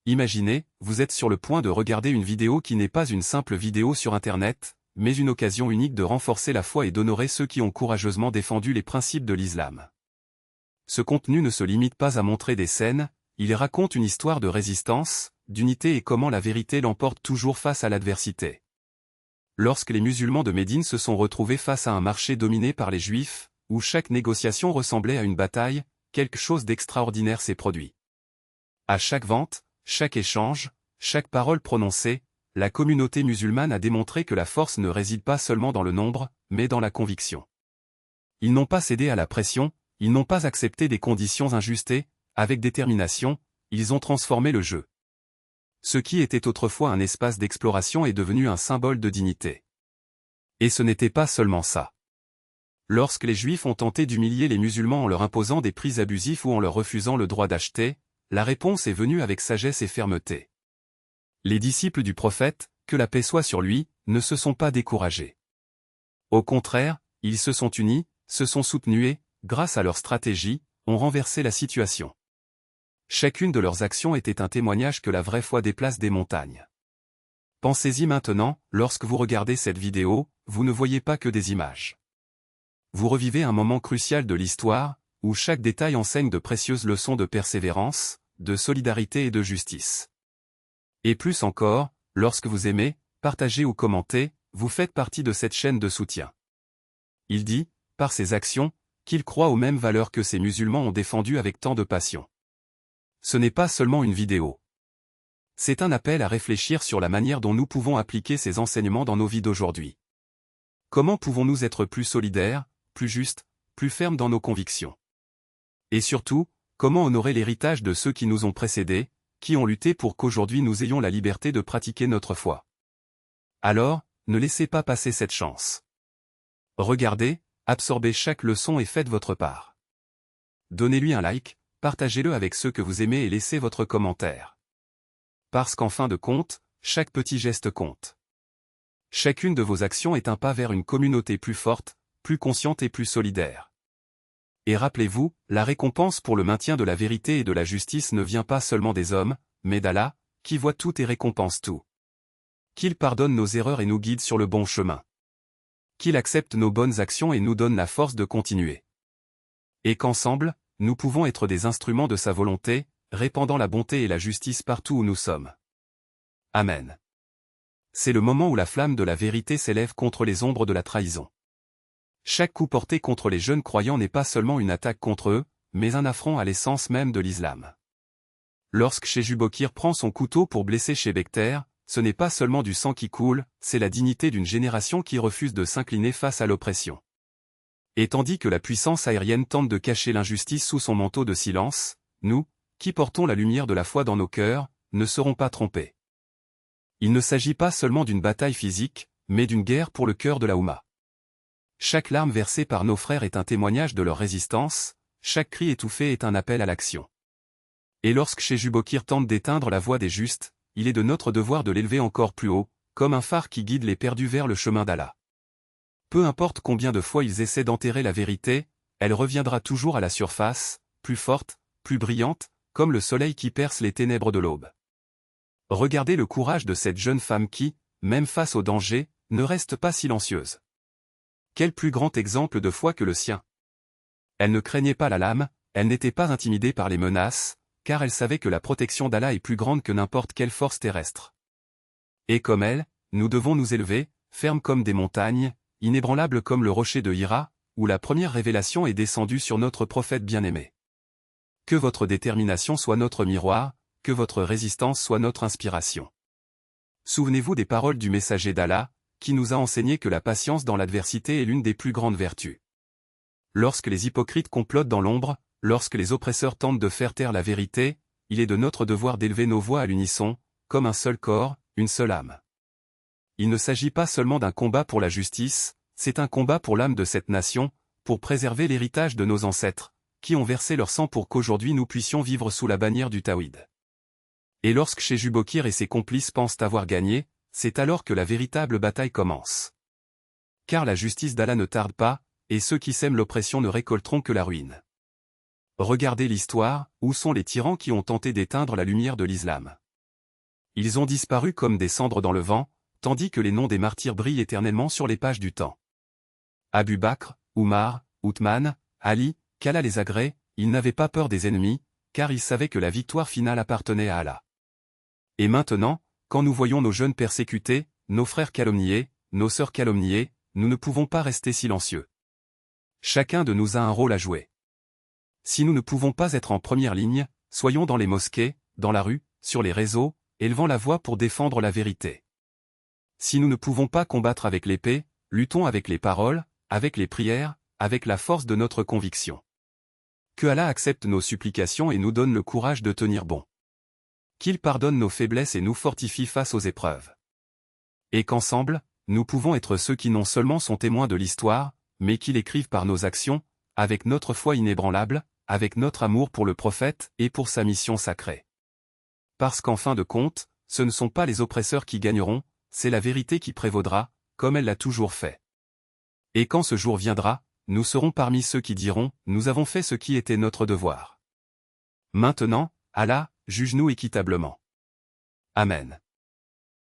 Imaginez, vous êtes sur le point de regarder une vidéo qui n'est pas une simple vidéo sur Internet, mais une occasion unique de renforcer la foi et d'honorer ceux qui ont courageusement défendu les principes de l'islam. Ce contenu ne se limite pas à montrer des scènes, il raconte une histoire de résistance, d'unité et comment la vérité l'emporte toujours face à l'adversité. Lorsque les musulmans de Médine se sont retrouvés face à un marché dominé par les Juifs, où chaque négociation ressemblait à une bataille, quelque chose d'extraordinaire s'est produit. À chaque vente, chaque échange, chaque parole prononcée, la communauté musulmane a démontré que la force ne réside pas seulement dans le nombre, mais dans la conviction. Ils n'ont pas cédé à la pression, ils n'ont pas accepté des conditions injustées, avec détermination, ils ont transformé le jeu. Ce qui était autrefois un espace d'exploration est devenu un symbole de dignité. Et ce n'était pas seulement ça. Lorsque les Juifs ont tenté d'humilier les musulmans en leur imposant des prix abusifs ou en leur refusant le droit d'acheter, la réponse est venue avec sagesse et fermeté. Les disciples du prophète, que la paix soit sur lui, ne se sont pas découragés. Au contraire, ils se sont unis, se sont soutenus et, grâce à leur stratégie, ont renversé la situation. Chacune de leurs actions était un témoignage que la vraie foi déplace des montagnes. Pensez-y maintenant, lorsque vous regardez cette vidéo, vous ne voyez pas que des images. Vous revivez un moment crucial de l'histoire, où chaque détail enseigne de précieuses leçons de persévérance, de solidarité et de justice. Et plus encore, lorsque vous aimez, partagez ou commentez, vous faites partie de cette chaîne de soutien. Il dit, par ses actions, qu'il croit aux mêmes valeurs que ces musulmans ont défendues avec tant de passion. Ce n'est pas seulement une vidéo. C'est un appel à réfléchir sur la manière dont nous pouvons appliquer ces enseignements dans nos vies d'aujourd'hui. Comment pouvons-nous être plus solidaires, plus justes, plus fermes dans nos convictions? Et surtout, comment honorer l'héritage de ceux qui nous ont précédés, qui ont lutté pour qu'aujourd'hui nous ayons la liberté de pratiquer notre foi? Alors, ne laissez pas passer cette chance. Regardez, absorbez chaque leçon et faites votre part. Donnez-lui un like, partagez-le avec ceux que vous aimez et laissez votre commentaire. Parce qu'en fin de compte, chaque petit geste compte. Chacune de vos actions est un pas vers une communauté plus forte, plus consciente et plus solidaire. Et rappelez-vous, la récompense pour le maintien de la vérité et de la justice ne vient pas seulement des hommes, mais d'Allah, qui voit tout et récompense tout. Qu'il pardonne nos erreurs et nous guide sur le bon chemin. Qu'il accepte nos bonnes actions et nous donne la force de continuer. Et qu'ensemble, nous pouvons être des instruments de sa volonté, répandant la bonté et la justice partout où nous sommes. Amen. C'est le moment où la flamme de la vérité s'élève contre les ombres de la trahison. Chaque coup porté contre les jeunes croyants n'est pas seulement une attaque contre eux, mais un affront à l'essence même de l'islam. Lorsque Shehu Bokir prend son couteau pour blesser Shebekter, ce n'est pas seulement du sang qui coule, c'est la dignité d'une génération qui refuse de s'incliner face à l'oppression. Et tandis que la puissance aérienne tente de cacher l'injustice sous son manteau de silence, nous, qui portons la lumière de la foi dans nos cœurs, ne serons pas trompés. Il ne s'agit pas seulement d'une bataille physique, mais d'une guerre pour le cœur de la Oumma. Chaque larme versée par nos frères est un témoignage de leur résistance, chaque cri étouffé est un appel à l'action. Et lorsque Shehu Bokir tente d'éteindre la voix des justes, il est de notre devoir de l'élever encore plus haut, comme un phare qui guide les perdus vers le chemin d'Allah. Peu importe combien de fois ils essaient d'enterrer la vérité, elle reviendra toujours à la surface, plus forte, plus brillante, comme le soleil qui perce les ténèbres de l'aube. Regardez le courage de cette jeune femme qui, même face au danger, ne reste pas silencieuse. Quel plus grand exemple de foi que le sien! Elle ne craignait pas la lame, elle n'était pas intimidée par les menaces, car elle savait que la protection d'Allah est plus grande que n'importe quelle force terrestre. Et comme elle, nous devons nous élever, fermes comme des montagnes, inébranlables comme le rocher de Hira, où la première révélation est descendue sur notre prophète bien-aimé. Que votre détermination soit notre miroir, que votre résistance soit notre inspiration. Souvenez-vous des paroles du messager d'Allah, qui nous a enseigné que la patience dans l'adversité est l'une des plus grandes vertus. Lorsque les hypocrites complotent dans l'ombre, lorsque les oppresseurs tentent de faire taire la vérité, il est de notre devoir d'élever nos voix à l'unisson, comme un seul corps, une seule âme. Il ne s'agit pas seulement d'un combat pour la justice, c'est un combat pour l'âme de cette nation, pour préserver l'héritage de nos ancêtres, qui ont versé leur sang pour qu'aujourd'hui nous puissions vivre sous la bannière du Tawhid. Et lorsque Shehu Bokir et ses complices pensent avoir gagné, c'est alors que la véritable bataille commence. Car la justice d'Allah ne tarde pas, et ceux qui sèment l'oppression ne récolteront que la ruine. Regardez l'histoire, où sont les tyrans qui ont tenté d'éteindre la lumière de l'islam? Ils ont disparu comme des cendres dans le vent, tandis que les noms des martyrs brillent éternellement sur les pages du temps. Abu Bakr, Oumar, Othman, Ali, qu'Allah les agrée, ils n'avaient pas peur des ennemis, car ils savaient que la victoire finale appartenait à Allah. Et maintenant, quand nous voyons nos jeunes persécutés, nos frères calomniés, nos sœurs calomniées, nous ne pouvons pas rester silencieux. Chacun de nous a un rôle à jouer. Si nous ne pouvons pas être en première ligne, soyons dans les mosquées, dans la rue, sur les réseaux, élevant la voix pour défendre la vérité. Si nous ne pouvons pas combattre avec l'épée, luttons avec les paroles, avec les prières, avec la force de notre conviction. Que Allah accepte nos supplications et nous donne le courage de tenir bon. Qu'il pardonne nos faiblesses et nous fortifie face aux épreuves. Et qu'ensemble, nous pouvons être ceux qui non seulement sont témoins de l'histoire, mais qui l'écrivent par nos actions, avec notre foi inébranlable, avec notre amour pour le prophète et pour sa mission sacrée. Parce qu'en fin de compte, ce ne sont pas les oppresseurs qui gagneront, c'est la vérité qui prévaudra, comme elle l'a toujours fait. Et quand ce jour viendra, nous serons parmi ceux qui diront, nous avons fait ce qui était notre devoir. Maintenant, Allah, juge-nous équitablement. Amen.